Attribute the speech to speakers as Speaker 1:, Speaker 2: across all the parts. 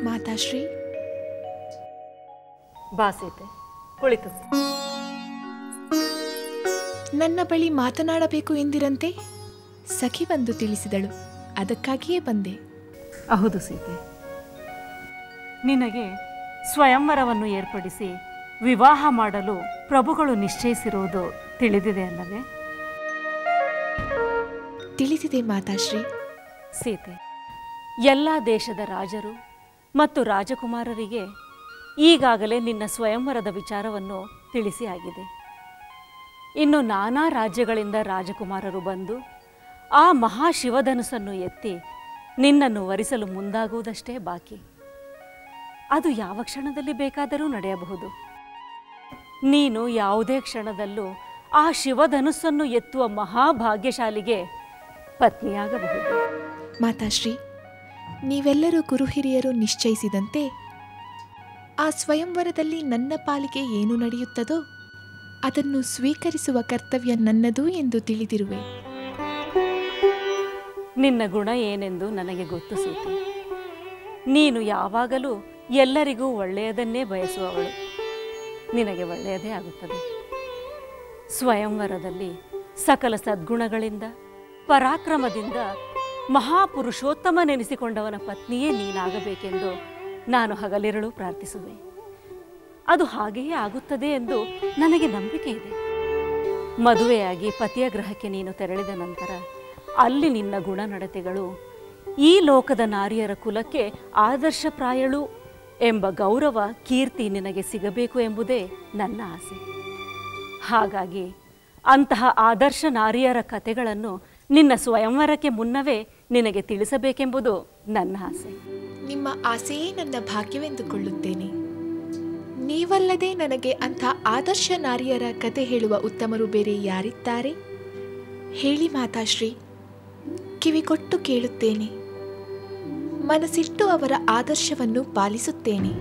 Speaker 1: ಮಾತಾಶ್ರೀ,
Speaker 2: ಬಾ ಸೀತೆ, ಕುಳಿತು.
Speaker 1: ನನ್ನ ಬಳಿ ಮಾತನಾಡಬೇಕು ಎಂದಿರಂತೆ ಸಖಿ ಬಂದು ತಿಳಿಸಿದಳು, ಅದಕ್ಕಾಗಿಯೇ ಬಂದೆ.
Speaker 2: ಹೌದು ಸೀತೆ, ನಿನಗೆ ಸ್ವಯಂವರವನ್ನು ಏರ್ಪಡಿಸಿ ವಿವಾಹ ಮಾಡಲು ಪ್ರಭುಗಳು ನಿಶ್ಚಯಿಸಿರುವುದು ತಿಳಿದಿದೆ ಅಲ್ಲವೇ?
Speaker 1: ತಿಳಿದಿದೆ ಮಾತಾಶ್ರೀ.
Speaker 2: ಸೀತೆ, ಎಲ್ಲ ದೇಶದ ರಾಜರು ಮತ್ತು ರಾಜಕುಮಾರರಿಗೆ ಈಗಾಗಲೇ ನಿನ್ನ ಸ್ವಯಂವರದ ವಿಚಾರವನ್ನು ತಿಳಿಸಿ ಆಗಿದೆ. ಇನ್ನು ನಾನಾ ರಾಜ್ಯಗಳಿಂದ ರಾಜಕುಮಾರರು ಬಂದು ಆ ಮಹಾಶಿವಧನುಸ್ಸನ್ನು ಎತ್ತಿ ನಿನ್ನನ್ನು ವರಿಸಲು ಮುಂದಾಗುವುದಷ್ಟೇ ಬಾಕಿ. ಅದು ಯಾವ ಕ್ಷಣದಲ್ಲಿ ಬೇಕಾದರೂ ನಡೆಯಬಹುದು. ನೀನು ಯಾವುದೇ ಕ್ಷಣದಲ್ಲೂ ಆ ಶಿವಧನುಸ್ಸನ್ನು ಎತ್ತುವ ಮಹಾಭಾಗ್ಯಶಾಲಿಗೆ ಪತ್ನಿಯಾಗಬಹುದು.
Speaker 1: ಮಾತಾಶ್ರೀ, ನೀವೆಲ್ಲರೂ ಗುರುಹಿರಿಯರು ನಿಶ್ಚಯಿಸಿದಂತೆ ಆ ಸ್ವಯಂವರದಲ್ಲಿ ನನ್ನ ಪಾಲಿಗೆ ಏನು ನಡೆಯುತ್ತದೋ ಅದನ್ನು ಸ್ವೀಕರಿಸುವ ಕರ್ತವ್ಯ ನನ್ನದು ಎಂದು ತಿಳಿದಿರುವೆ.
Speaker 2: ನಿನ್ನ ಗುಣ ಏನೆಂದು ನನಗೆ ಗೊತ್ತು ಸೀತೆ. ನೀನು ಯಾವಾಗಲೂ ಎಲ್ಲರಿಗೂ ಒಳ್ಳೆಯದನ್ನೇ ಬಯಸುವವಳು. ನಿನಗೆ ಒಳ್ಳೆಯದೇ ಆಗುತ್ತದೆ. ಸ್ವಯಂವರದಲ್ಲಿ ಸಕಲ ಸದ್ಗುಣಗಳಿಂದ ಪರಾಕ್ರಮದಿಂದ ಮಹಾಪುರುಷೋತ್ತಮನೆನಿಸಿಕೊಂಡವನ ಪತ್ನಿಯೇ ನೀನಾಗಬೇಕೆಂದು ನಾನು ಹಗಲಿರುಳು ಪ್ರಾರ್ಥಿಸುವೆ. ಅದು ಹಾಗೆಯೇ ಆಗುತ್ತದೆ ಎಂದು ನನಗೆ ನಂಬಿಕೆ ಇದೆ. ಮದುವೆಯಾಗಿ ಪತಿಯ ಗೃಹಕ್ಕೆ ನೀನು ತೆರಳಿದ ನಂತರ ಅಲ್ಲಿ ನಿನ್ನ ಗುಣನಡತೆಗಳು ಈ ಲೋಕದ ನಾರಿಯರ ಕುಲಕ್ಕೆ ಆದರ್ಶಪ್ರಾಯಳು ಎಂಬ ಗೌರವ ಕೀರ್ತಿ ನಿನಗೆ ಸಿಗಬೇಕು ಎಂಬುದೇ ನನ್ನ ಆಸೆ. ಹಾಗಾಗಿ ಅಂತಹ ಆದರ್ಶ ನಾರಿಯರ ಕಥೆಗಳನ್ನು ನಿನ್ನ ಸ್ವಯಂವರಕ್ಕೆ ಮುನ್ನವೇ ನಿನಗೆ ತಿಳಿಸಬೇಕೆಂಬುದು ನನ್ನ ಆಸೆ.
Speaker 1: ನಿಮ್ಮ ಆಸೆಯೇ ನನ್ನ ಭಾಗ್ಯವೆಂದುಕೊಳ್ಳುತ್ತೇನೆ. ನೀವಲ್ಲದೆ ನನಗೆ ಅಂಥ ಆದರ್ಶ ನಾರಿಯರ ಕತೆ ಹೇಳುವ ಉತ್ತಮರು ಬೇರೆ ಯಾರಿದ್ದಾರೆ? ಹೇಳಿ ಮಾತಾಶ್ರೀ, ಕಿವಿಗೊಟ್ಟು ಕೇಳುತ್ತೇನೆ. ಮನಸ್ಸಿಟ್ಟು ಅವರ ಆದರ್ಶವನ್ನು ಪಾಲಿಸುತ್ತೇನೆ.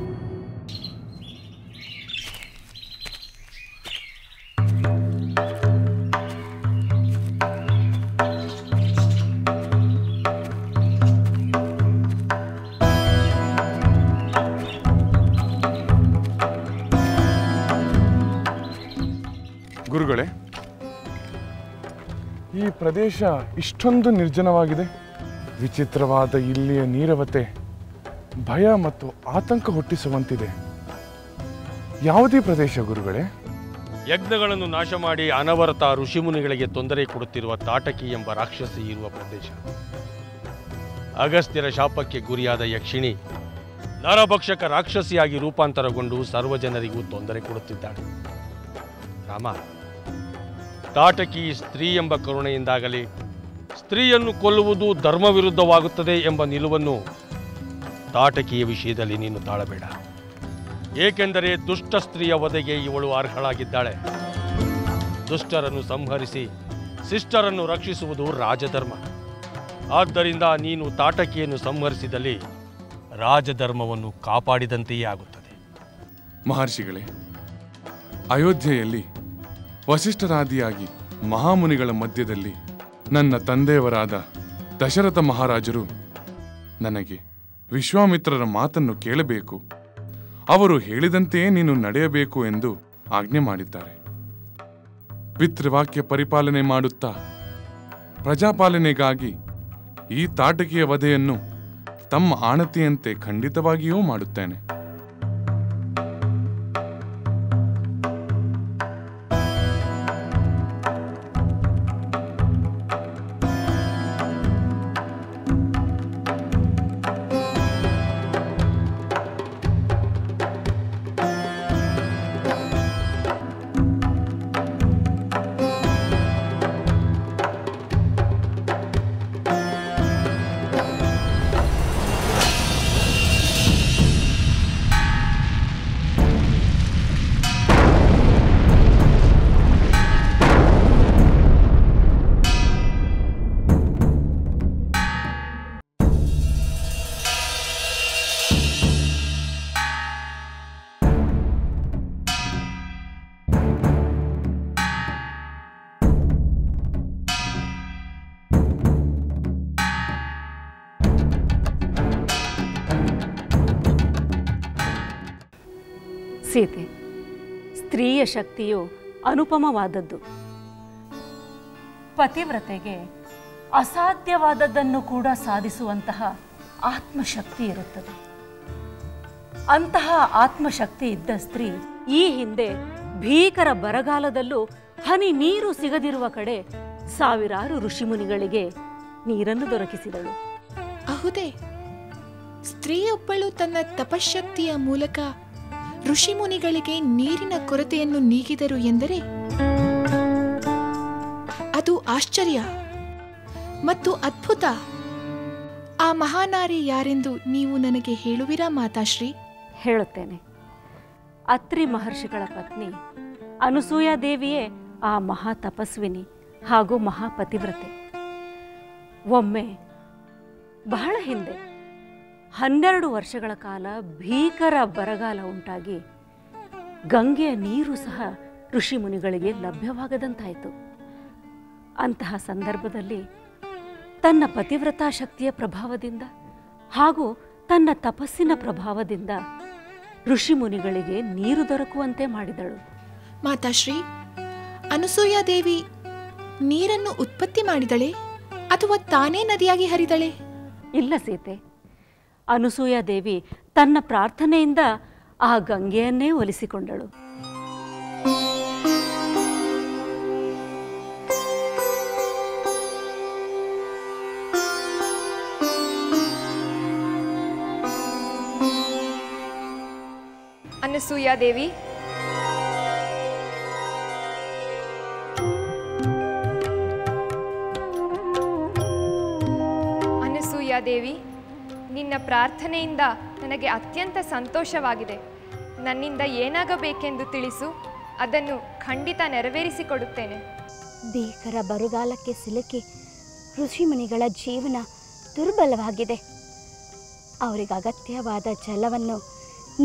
Speaker 3: ಗುರುಗಳೇ, ಈ ಪ್ರದೇಶ ಇಷ್ಟೊಂದು ನಿರ್ಜನವಾಗಿದೆ. ವಿಚಿತ್ರವಾದ ಇಲ್ಲಿಯ ನೀರವತೆ ಭಯ ಮತ್ತು ಆತಂಕ ಹುಟ್ಟಿಸುವಂತಿದೆ. ಯಾವುದೇ ಪ್ರದೇಶ ಗುರುಗಳೇ?
Speaker 4: ಯಜ್ಞಗಳನ್ನು ನಾಶ ಮಾಡಿ ಅನವರತ ಋಷಿಮುನಿಗಳಿಗೆ ತೊಂದರೆ ಕೊಡುತ್ತಿರುವ ತಾಟಕಿ ಎಂಬ ರಾಕ್ಷಸಿ ಇರುವ ಪ್ರದೇಶ. ಅಗಸ್ತ್ಯರ ಶಾಪಕ್ಕೆ ಗುರಿಯಾದ ಯಕ್ಷಿಣಿ ನರಭಕ್ಷಕ ರಾಕ್ಷಸಿಯಾಗಿ ರೂಪಾಂತರಗೊಂಡು ಸರ್ವಜನರಿಗೂ ತೊಂದರೆ ಕೊಡುತ್ತಿದ್ದಾಳೆ. ರಾಮ, ತಾಟಕಿ ಸ್ತ್ರೀ ಎಂಬ ಕರುಣೆಯಿಂದಾಗಲಿ ಸ್ತ್ರೀಯನ್ನು ಕೊಲ್ಲುವುದು ಧರ್ಮ ವಿರುದ್ಧವಾಗುತ್ತದೆ ಎಂಬ ನಿಲುವನ್ನು ತಾಟಕಿಯ ವಿಷಯದಲ್ಲಿ ನೀನು ತಾಳಬೇಡ. ಏಕೆಂದರೆ ದುಷ್ಟ ಸ್ತ್ರೀಯ ವಧೆಗೆ ಇವಳು ಅರ್ಹಳಾಗಿದ್ದಾಳೆ. ದುಷ್ಟರನ್ನು ಸಂಹರಿಸಿ ಶಿಷ್ಟರನ್ನು ರಕ್ಷಿಸುವುದು ರಾಜಧರ್ಮ. ಆದ್ದರಿಂದ ನೀನು ತಾಟಕಿಯನ್ನು ಸಂಹರಿಸಿದಲ್ಲಿ ರಾಜಧರ್ಮವನ್ನು ಕಾಪಾಡಿದಂತೆಯೇ ಆಗುತ್ತದೆ.
Speaker 3: ಮಹರ್ಷಿಗಳೇ, ಅಯೋಧ್ಯೆಯಲ್ಲಿ ವಸಿಷ್ಠರಾದಿಯಾಗಿ ಮಹಾಮುನಿಗಳ ಮಧ್ಯದಲ್ಲಿ ನನ್ನ ತಂದೆಯವರಾದ ದಶರಥ ಮಹಾರಾಜರು ನನಗೆ ವಿಶ್ವಾಮಿತ್ರರ ಮಾತನ್ನು ಕೇಳಬೇಕು, ಅವರು ಹೇಳಿದಂತೆಯೇ ನೀನು ನಡೆಯಬೇಕು ಎಂದು ಆಜ್ಞೆ ಮಾಡಿದ್ದಾರೆ. ಪಿತೃವಾಕ್ಯ ಪರಿಪಾಲನೆ ಮಾಡುತ್ತಾ ಪ್ರಜಾಪಾಲನೆಗಾಗಿ ಈ ತಾಟಕಿಯ ವಧೆಯನ್ನು ತಮ್ಮ ಆಣತಿಯಂತೆ ಖಂಡಿತವಾಗಿಯೂ ಮಾಡುತ್ತೇನೆ.
Speaker 2: ಸೀತೆ, ಸ್ತ್ರೀಯ ಶಕ್ತಿಯು ಅನುಪಮವಾದದ್ದು. ಪತಿವ್ರತೆಗೆ ಅಸಾಧ್ಯವಾದದ್ದನ್ನು ಕೂಡ ಸಾಧಿಸುವಂತಹ ಆತ್ಮಶಕ್ತಿ ಇರುತ್ತದೆ. ಅಂತಹ ಆತ್ಮಶಕ್ತಿ ಇದ್ದ ಸ್ತ್ರೀ ಈ ಹಿಂದೆ ಭೀಕರ ಬರಗಾಲದಲ್ಲೂ ಹನಿ ನೀರು ಸಿಗದಿರುವ ಕಡೆ ಸಾವಿರಾರು ಋಷಿಮುನಿಗಳಿಗೆ ನೀರನ್ನು ದೊರಕಿಸಿದಳು.
Speaker 1: ಹೌದೇ? ಸ್ತ್ರೀಯೊಬ್ಬಳು ತನ್ನ ತಪಶಕ್ತಿಯ ಮೂಲಕ ಋಷಿಮುನಿಗಳಿಗೆ ನೀರಿನ ಕೊರತೆಯನ್ನು ನೀಗಿದರು ಎಂದರೆ ಅದು ಆಶ್ಚರ್ಯ ಮತ್ತು ಅದ್ಭುತ. ಆ ಮಹಾನಾರಿ ಯಾರೆಂದು ನೀವು ನನಗೆ ಹೇಳುವಿರಾ ಮಾತಾಶ್ರೀ?
Speaker 2: ಹೇಳುತ್ತೇನೆ. ಅತ್ರಿ ಮಹರ್ಷಿಗಳ ಪತ್ನಿ ಅನಸೂಯಾ ದೇವಿಯೇ ಆ ಮಹಾ ತಪಸ್ವಿನಿ ಹಾಗೂ ಮಹಾಪತಿವ್ರತೆ. ಒಮ್ಮೆ ಬಹಳ ಹಿಂದೆ 12 ವರ್ಷಗಳ ಕಾಲ ಭೀಕರ ಬರಗಾಲ ಉಂಟಾಗಿ ಗಂಗೆಯ ನೀರು ಸಹ ಋಷಿಮುನಿಗಳಿಗೆ ಲಭ್ಯವಾಗದಂತಾಯಿತು. ಅಂತಹ ಸಂದರ್ಭದಲ್ಲಿ ತನ್ನ ಪತಿವ್ರತಾ ಶಕ್ತಿಯ ಪ್ರಭಾವದಿಂದ ಹಾಗೂ ತನ್ನ ತಪಸ್ಸಿನ ಪ್ರಭಾವದಿಂದ ಋಷಿಮುನಿಗಳಿಗೆ ನೀರು ದೊರಕುವಂತೆ ಮಾಡಿದಳು.
Speaker 1: ಮಾತಾಶ್ರೀ, ಅನಸೂಯಾ ದೇವಿ ನೀರನ್ನು ಉತ್ಪತ್ತಿ ಮಾಡಿದಳೆ ಅಥವಾ ತಾನೇ ನದಿಯಾಗಿ ಹರಿದಳೆ?
Speaker 2: ಇಲ್ಲ ಸೀತೆ, ಅನಸೂಯಾ ದೇವಿ ತನ್ನ ಪ್ರಾರ್ಥನೆಯಿಂದ ಆ ಗಂಗೆಯನ್ನೇ ಒಲಿಸಿಕೊಂಡಳು.
Speaker 5: ಅನಸೂಯಾ ದೇವಿ, ಅನಸೂಯಾ ದೇವಿ, ನಿನ್ನ ಪ್ರಾರ್ಥನೆಯಿಂದ ನನಗೆ ಅತ್ಯಂತ ಸಂತೋಷವಾಗಿದೆ. ನನ್ನಿಂದ ಏನಾಗಬೇಕೆಂದು ತಿಳಿಸು, ಅದನ್ನು ಖಂಡಿತ ನೆರವೇರಿಸಿಕೊಡುತ್ತೇನೆ.
Speaker 6: ಭೀಕರ ಬರಗಾಲಕ್ಕೆ ಸಿಲುಕಿ ಋಷಿಮುನಿಗಳ ಜೀವನ ದುರ್ಬಲವಾಗಿದೆ. ಅವರಿಗೆ ಅಗತ್ಯವಾದ ಜಲವನ್ನು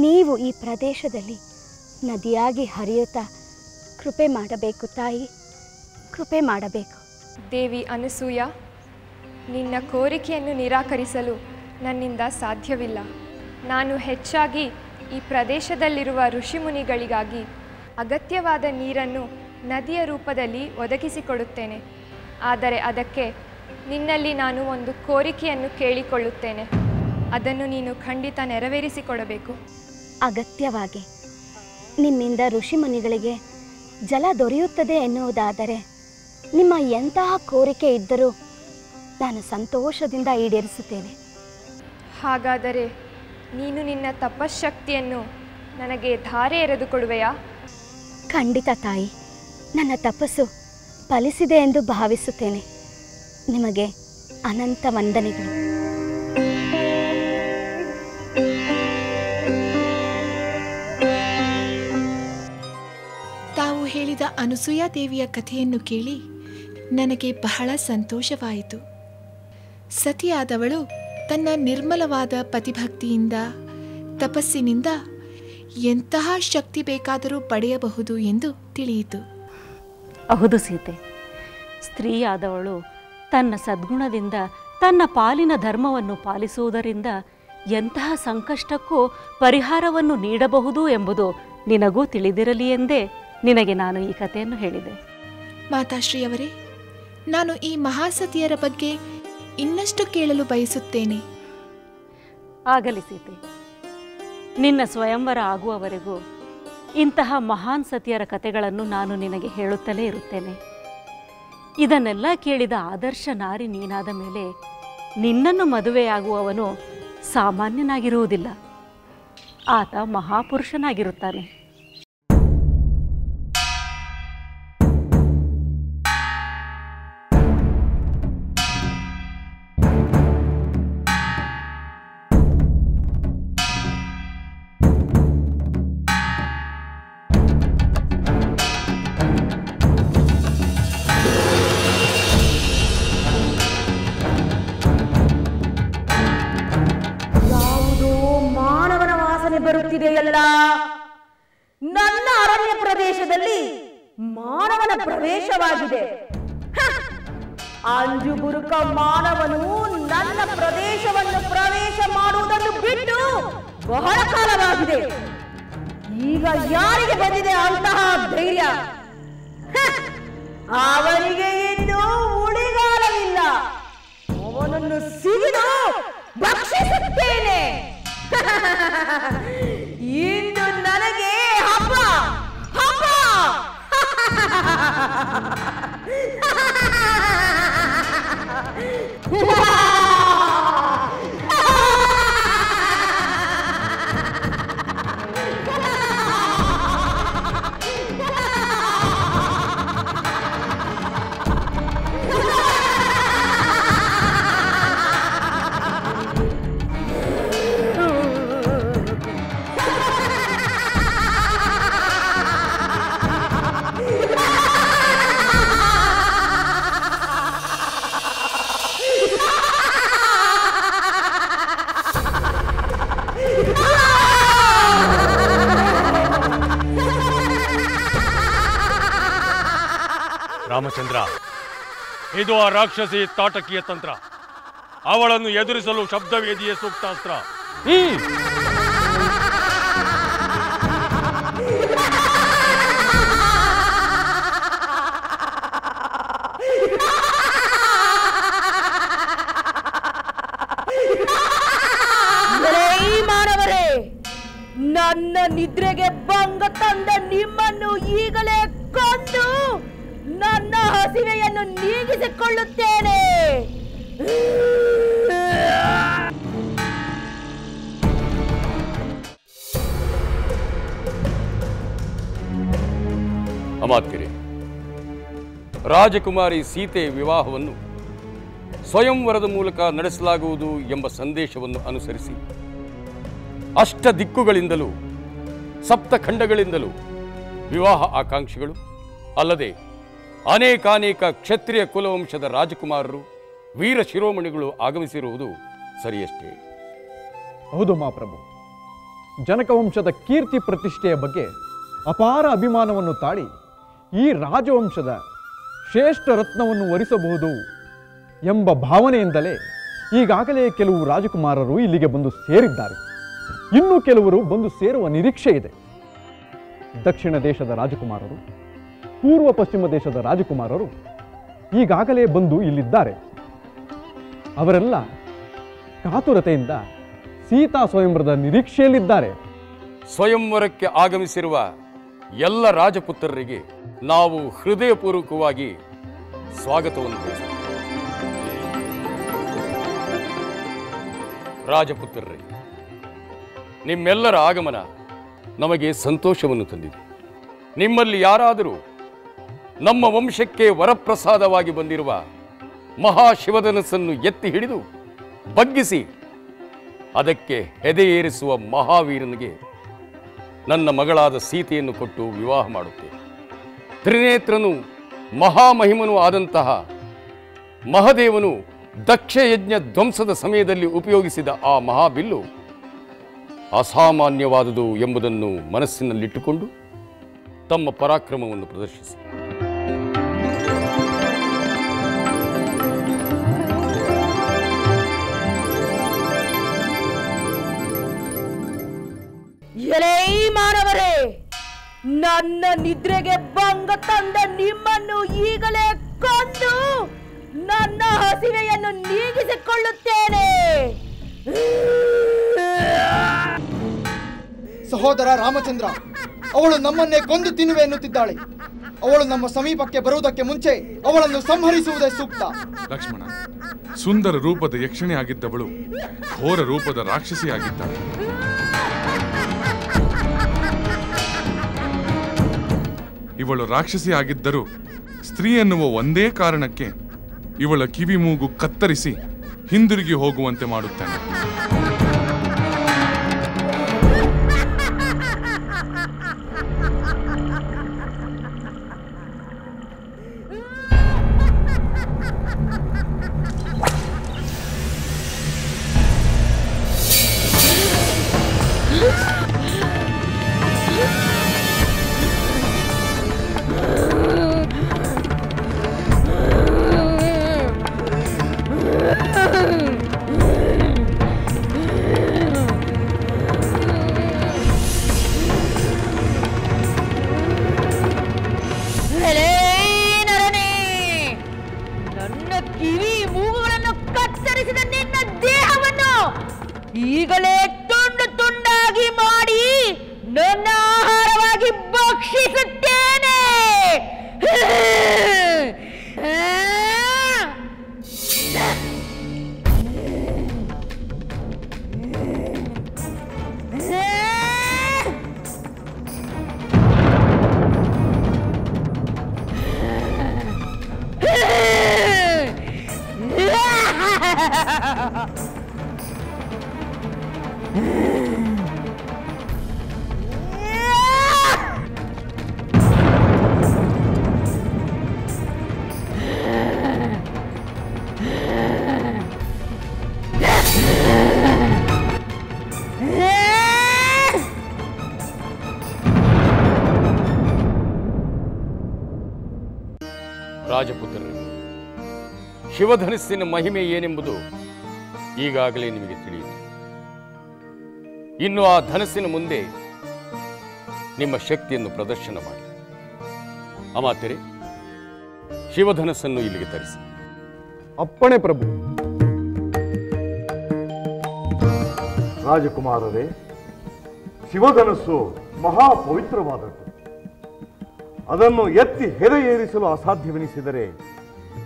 Speaker 6: ನೀವು ಈ ಪ್ರದೇಶದಲ್ಲಿ ನದಿಯಾಗಿ ಹರಿಯುತ್ತಾ ಕೃಪೆ ಮಾಡಬೇಕು ತಾಯಿ, ಕೃಪೆ ಮಾಡಬೇಕು.
Speaker 5: ದೇವಿ ಅನಸೂಯ, ನಿನ್ನ ಕೋರಿಕೆಯನ್ನು ನಿರಾಕರಿಸಲು ನನ್ನಿಂದ ಸಾಧ್ಯವಿಲ್ಲ. ನಾನು ಹೆಚ್ಚಾಗಿ ಈ ಪ್ರದೇಶದಲ್ಲಿರುವ ಋಷಿಮುನಿಗಳಿಗಾಗಿ ಅಗತ್ಯವಾದ ನೀರನ್ನು ನದಿಯ ರೂಪದಲ್ಲಿ ಒದಗಿಸಿಕೊಡುತ್ತೇನೆ. ಆದರೆ ಅದಕ್ಕೆ ನಿನ್ನಲ್ಲಿ ನಾನು ಒಂದು ಕೋರಿಕೆಯನ್ನು ಕೇಳಿಕೊಳ್ಳುತ್ತೇನೆ. ಅದನ್ನು ನೀನು ಖಂಡಿತ ನೆರವೇರಿಸಿಕೊಡಬೇಕು.
Speaker 6: ಅಗತ್ಯವಾಗಿ ನಿಮ್ಮಿಂದ ಋಷಿಮುನಿಗಳಿಗೆ ಜಲ ದೊರೆಯುತ್ತದೆ ಎನ್ನುವುದಾದರೆ ನಿಮ್ಮ ಎಂತಹ ಕೋರಿಕೆ ಇದ್ದರೂ ನಾನು ಸಂತೋಷದಿಂದ ಈಡೇರಿಸುತ್ತೇನೆ.
Speaker 5: ಹಾಗಾದರೆ ನೀನು ನಿನ್ನ ತಪಶಕ್ತಿಯನ್ನು ನನಗೆ ಧಾರೆ ಎರೆದು ಕೊಡುವೆಯಾ?
Speaker 6: ಖಂಡಿತ ತಾಯಿ, ನನ್ನ ತಪಸ್ಸು ಫಲಿಸಿದೆ ಎಂದು ಭಾವಿಸುತ್ತೇನೆ. ನಿಮಗೆ ಅನಂತ ವಂದನೆಗಳು.
Speaker 1: ತಾವು ಹೇಳಿದ ಅನಸೂಯಾ ದೇವಿಯ ಕಥೆಯನ್ನು ಕೇಳಿ ನನಗೆ ಬಹಳ ಸಂತೋಷವಾಯಿತು. ಸತಿಯಾದವಳು ತನ್ನ ನಿರ್ಮಲವಾದ ಪತಿಭಕ್ತಿಯಿಂದ ತಪಸ್ಸಿನಿಂದ ಎಂತಹ ಶಕ್ತಿ ಬೇಕಾದರೂ ಪಡೆಯಬಹುದು ಎಂದು ತಿಳಿಯಿತು.
Speaker 2: ಹೌದು ಸೀತೆ, ಸ್ತ್ರೀಯಾದವಳು ತನ್ನ ಸದ್ಗುಣದಿಂದ ತನ್ನ ಪಾಲಿನ ಧರ್ಮವನ್ನು ಪಾಲಿಸುವುದರಿಂದ ಎಂತಹ ಸಂಕಷ್ಟಕ್ಕೂ ಪರಿಹಾರವನ್ನು ನೀಡಬಹುದು ಎಂಬುದು ನಿನಗೂ ತಿಳಿದಿರಲಿ ಎಂದೇ ನಿನಗೆ ನಾನು ಈ ಕಥೆಯನ್ನು ಹೇಳಿದೆ.
Speaker 1: ಮಾತಾಶ್ರೀಯವರೇ, ನಾನು ಈ ಮಹಾಸತಿಯರ ಬಗ್ಗೆ ಇನ್ನಷ್ಟು ಕೇಳಲು ಬಯಸುತ್ತೇನೆ.
Speaker 2: ಆಗಲಿ ಸೀತೆ, ನಿನ್ನ ಸ್ವಯಂವರ ಆಗುವವರೆಗೂ ಇಂತಹ ಮಹಾನ್ ಸತಿಯರ ಕಥೆಗಳನ್ನು ನಾನು ನಿನಗೆ ಹೇಳುತ್ತಲೇ ಇರುತ್ತೇನೆ. ಇದನ್ನೆಲ್ಲ ಕೇಳಿದ ಆದರ್ಶ ನಾರಿ ನೀನಾದ ಮೇಲೆ ನಿನ್ನನ್ನು ಮದುವೆಯಾಗುವವನು ಸಾಮಾನ್ಯನಾಗಿರುವುದಿಲ್ಲ, ಆತ ಮಹಾಪುರುಷನಾಗಿರುತ್ತಾನೆ.
Speaker 7: ಬರುತ್ತಿದೆಯಲ್ಲ, ನನ್ನ ಅರಣ್ಯ ಪ್ರದೇಶದಲ್ಲಿ ಮಾನವನ ಪ್ರವೇಶವಾಗಿದೆ. ಅಂಜುಬುರುಕ ಮಾನವನು ನನ್ನ ಪ್ರದೇಶವನ್ನು ಪ್ರವೇಶ ಮಾಡುವುದನ್ನು ಬಿಟ್ಟು ಬಹಳ ಕಾಲವಾಗಿದೆ. ಈಗ ಯಾರಿಗೆ ಬಂದಿದೆ ಅಂತಹ ಧೈರ್ಯ? ಅವನಿಗೆ ಇನ್ನೂ ಉಳಿಗಾಲವಿಲ್ಲ. ಅವನನ್ನು ಸಿಗಿದು ಭಕ್ಷಿಸುತ್ತೇನೆ. ಇಂದು ನನಗೆ ಹಬ್ಬ ಹಬ್ಬ.
Speaker 4: ರಾಮಚಂದ್ರ, ಇದು ಆ ರಾಕ್ಷಸಿ ತಾಟಕಿಯ ತಂತ್ರ. ಅವಳನ್ನು ಎದುರಿಸಲು ಶಬ್ದವೇದಿಯೇ ಸೂಕ್ತಾಸ್ತ್ರ.
Speaker 7: ಮಾನವರೇ, ನನ್ನ ನಿದ್ರೆಗೆ ಭಂಗ ತಂದ ನಿಮ್ಮನ್ನು ಈಗಲೇ ಕೊಂದು ನನ್ನ ಹಸಿವೆಯನ್ನು ನೀಗಿಸಿಕೊಳ್ಳುತ್ತೇನೆ.
Speaker 8: ಅಮಾತ್ಯರೇ, ರಾಜಕುಮಾರಿ ಸೀತೆಯ ವಿವಾಹವನ್ನು ಸ್ವಯಂವರದ ಮೂಲಕ ನಡೆಸಲಾಗುವುದು ಎಂಬ ಸಂದೇಶವನ್ನು ಅನುಸರಿಸಿ ಅಷ್ಟ ದಿಕ್ಕುಗಳಿಂದಲೂ ಸಪ್ತಖಂಡಗಳಿಂದಲೂ ವಿವಾಹ ಆಕಾಂಕ್ಷಿಗಳು ಅಲ್ಲದೆ ಅನೇಕಾನೇಕ ಕ್ಷತ್ರಿಯ ಕುಲವಂಶದ ರಾಜಕುಮಾರರು ವೀರ ಶಿರೋಮಣಿಗಳು ಆಗಮಿಸಿರುವುದು ಸರಿಯಷ್ಟೇ.
Speaker 9: ಹೌದು ಮಹಾಪ್ರಭು. ಜನಕವಂಶದ ಕೀರ್ತಿ ಪ್ರತಿಷ್ಠೆಯ ಬಗ್ಗೆ ಅಪಾರ ಅಭಿಮಾನವನ್ನು ತಾಳಿ ಈ ರಾಜವಂಶದ ಶ್ರೇಷ್ಠ ರತ್ನವನ್ನು ವರಿಸಬಹುದು ಎಂಬ ಭಾವನೆಯಿಂದಲೇ ಈಗಾಗಲೇ ಕೆಲವು ರಾಜಕುಮಾರರು ಇಲ್ಲಿಗೆ ಬಂದು ಸೇರಿದ್ದಾರೆ. ಇನ್ನೂ ಕೆಲವರು ಬಂದು ಸೇರುವ ನಿರೀಕ್ಷೆ ಇದೆ. ದಕ್ಷಿಣ ದೇಶದ ರಾಜಕುಮಾರರು, ಪೂರ್ವ ಪಶ್ಚಿಮ ದೇಶದ ರಾಜಕುಮಾರರು ಈಗಾಗಲೇ ಬಂದು ಇಲ್ಲಿದ್ದಾರೆ. ಅವರೆಲ್ಲ ಕಾತುರತೆಯಿಂದ ಸೀತಾ ಸ್ವಯಂವರದ ನಿರೀಕ್ಷೆಯಲ್ಲಿದ್ದಾರೆ.
Speaker 8: ಸ್ವಯಂವರಕ್ಕೆ ಆಗಮಿಸಿರುವ ಎಲ್ಲ ರಾಜಪುತ್ರರಿಗೆ ನಾವು ಹೃದಯಪೂರ್ವಕವಾಗಿ ಸ್ವಾಗತವನ್ನು ಬಯಸುತ್ತೇವೆ. ರಾಜಪುತ್ರರೇ, ನಿಮ್ಮೆಲ್ಲರ ಆಗಮನ ನಮಗೆ ಸಂತೋಷವನ್ನು ತಂದಿದೆ. ನಿಮ್ಮಲ್ಲಿ ಯಾರಾದರೂ ನಮ್ಮ ವಂಶಕ್ಕೆ ವರಪ್ರಸಾದವಾಗಿ ಬಂದಿರುವ ಮಹಾಶಿವಧನಸ್ಸನ್ನು ಎತ್ತಿ ಹಿಡಿದು ಬಗ್ಗಿಸಿ ಅದಕ್ಕೆ ಹೆದೆಯೇರಿಸುವ ಮಹಾವೀರನಿಗೆ ನನ್ನ ಮಗಳಾದ ಸೀತೆಯನ್ನು ಕೊಟ್ಟು ವಿವಾಹ ಮಾಡುತ್ತೇನೆ. ತ್ರಿನೇತ್ರನು ಮಹಾಮಹಿಮನೂ ಆದಂತಹ ಮಹದೇವನು ದಕ್ಷಯಜ್ಞ ಧ್ವಂಸದ ಸಮಯದಲ್ಲಿ ಉಪಯೋಗಿಸಿದ ಆ ಮಹಾಬಿಲ್ಲು ಅಸಾಮಾನ್ಯವಾದುದು ಎಂಬುದನ್ನು ಮನಸ್ಸಿನಲ್ಲಿಟ್ಟುಕೊಂಡು ತಮ್ಮ ಪರಾಕ್ರಮವನ್ನು ಪ್ರದರ್ಶಿಸಿ.
Speaker 7: ಎಲೈ ಮಾನವರೇ, ನನ್ನ ನಿದ್ರೆಗೆ ಭಂಗ ತಂದ ನಿಮ್ಮನ್ನು ಈಗಲೇ ಕೊಂದು ನನ್ನ ಹಸಿವೆಯನ್ನು ನೀಗಿಸಿಕೊಳ್ಳುತ್ತೇನೆ.
Speaker 10: ಸಹೋದರ ರಾಮಚಂದ್ರ, ಅವಳು ನಮ್ಮನ್ನೇ ಕೊಂದು ತಿನ್ನುವೆ ಎನ್ನುತ್ತಿದ್ದಾಳೆ. ಅವಳು ನಮ್ಮ ಸಮೀಪಕ್ಕೆ ಬರುವುದಕ್ಕೆ ಮುಂಚೆ ಅವಳನ್ನು ಸಂಹರಿಸುವುದೇ ಸೂಕ್ತ.
Speaker 3: ಲಕ್ಷ್ಮಣ, ಸುಂದರ ರೂಪದ ಯಕ್ಷಿಣಿ ಆಗಿದ್ದವಳು ಘೋರ ರೂಪದ ರಾಕ್ಷಸಿ ಆಗಿದ್ದಾಳೆ. ಇವಳು ರಾಕ್ಷಸಿ ಆಗಿದ್ದರೂ ಸ್ತ್ರೀ ಎನ್ನುವ ಒಂದೇ ಕಾರಣಕ್ಕೆ ಇವಳ ಕಿವಿ ಮೂಗು ಕತ್ತರಿಸಿ ಹಿಂದಿರುಗಿ ಹೋಗುವಂತೆ ಮಾಡುತ್ತಾನೆ.
Speaker 7: ಈಗಲೇ ತುಂಡು ತುಂಡಾಗಿ ಮಾಡಿ ನನ್ನ ಆಹಾರವಾಗಿ ಭಕ್ಷಿಸುತ್ತೇನೆ.
Speaker 8: ರಾಜಪುತ್ರರೇ, ಶಿವಧನಸ್ಸಿನ ಮಹಿಮೆ ಏನೆಂಬುದು ಈಗಾಗಲೇ ನಿಮಗೆ ತಿಳಿಯಿತು. ಇನ್ನು ಆ ಧನಸ್ಸಿನ ಮುಂದೆ ನಿಮ್ಮ ಶಕ್ತಿಯನ್ನು ಪ್ರದರ್ಶನ ಮಾಡಿ. ಅಮಾತ್ಯರೇ, ಶಿವಧನಸ್ಸನ್ನು ಇಲ್ಲಿಗೆ ತರಿಸಿ.
Speaker 9: ಅಪ್ಪಣೆ ಪ್ರಭು.
Speaker 11: ರಾಜಕುಮಾರರೇ, ಶಿವಧನಸ್ಸು ಮಹಾ ಪವಿತ್ರವಾದದ್ದು. ಅದನ್ನು ಎತ್ತಿ ಹೆದೆ ಏರಿಸಲು ಅಸಾಧ್ಯವೆನಿಸಿದರೆ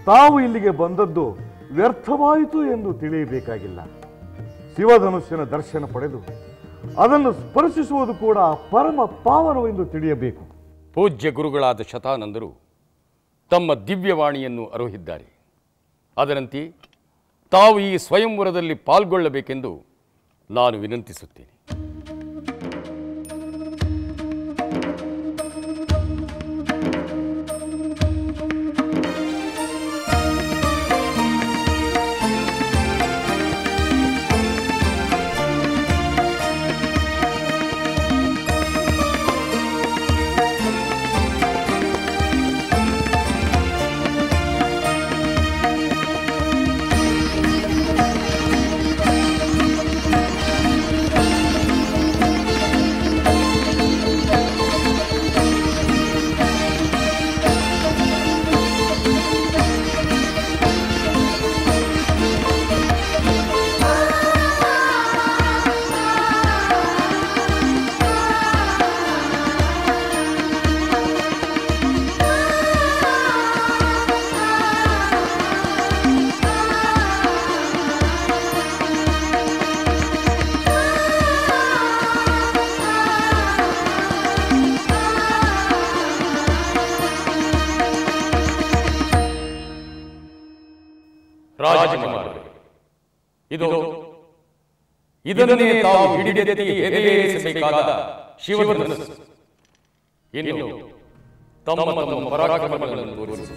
Speaker 11: ತಾವು ಇಲ್ಲಿಗೆ ಬಂದದ್ದು ವ್ಯರ್ಥವಾಯಿತು ಎಂದು ತಿಳಿಯಬೇಕಾಗಿಲ್ಲ. ಶಿವಧನುಸ್ಸಿನ ದರ್ಶನ ಪಡೆದು ಅದನ್ನು ಸ್ಪರ್ಶಿಸುವುದು ಕೂಡ ಪರಮ ಪಾವನವೆಂದು ತಿಳಿಯಬೇಕು.
Speaker 8: ಪೂಜ್ಯ ಗುರುಗಳಾದ ಶತಾನಂದರು ತಮ್ಮ ದಿವ್ಯವಾಣಿಯನ್ನು ಅರುಹಿದ್ದಾರೆ. ಅದರಂತೆ ತಾವು ಈ ಸ್ವಯಂವರದಲ್ಲಿ ಪಾಲ್ಗೊಳ್ಳಬೇಕೆಂದು ನಾನು ವಿನಂತಿಸುತ್ತೇನೆ. ರಾಜಕುಮಾರರೇ, ಇದನ್ನೇ ತಾವು ಹಿಡಿದೆತ್ತಿ ಎದೆಯೇರಿಸಬೇಕಾದ ಶಿವಧನಸ್ಸು. ಇನ್ನು ತಮ್ಮ ತಮ್ಮ ಪರಾಕ್ರಮಗಳನ್ನು ತೋರಿಸಿ.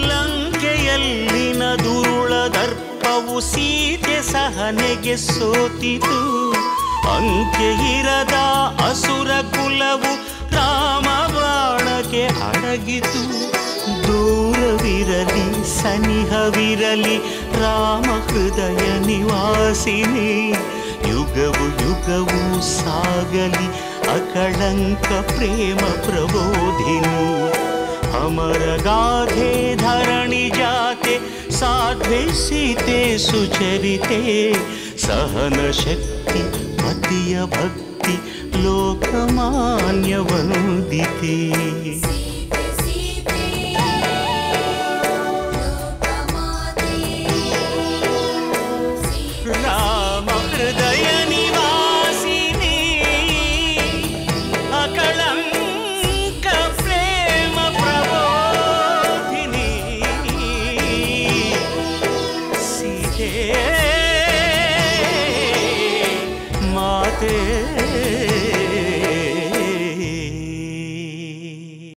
Speaker 12: ಲಂಕೆಯಲ್ಲಿನ ದುರುಳ ದರ್ಪವು ಸೀತೆ ಸಹನೆಗೆ ಸೋತಿತು. ಅಂತ್ಯ ಇರದ ಅಸುರ ಕುಲವು ರಾಮ ಬಾಣಕ್ಕೆ ಅಡಗಿತು. ದೂರವಿರಲಿ ಸನಿಹವಿರಲಿ ರಾಮ ಹೃದಯ ನಿವಾಸಿನಿ. ಯುಗವು ಯುಗವು ಸಾಗಲಿ ಅಕಳಂಕ ಪ್ರೇಮ ಪ್ರಬೋಧಿನಿ. ಅಮರ ಗಾಧೆ ಧರಣಿ ಜಾತೆ ಸಾಧ್ವೆ ಸೀತೆ ಸುಚರಿತೆ. ಸಹನ ಶಕ್ತಿ ಪತಿಯ ಭಕ್ತಿ ಲೋಕಮಾನ್ಯ ವಂದಿತೆ.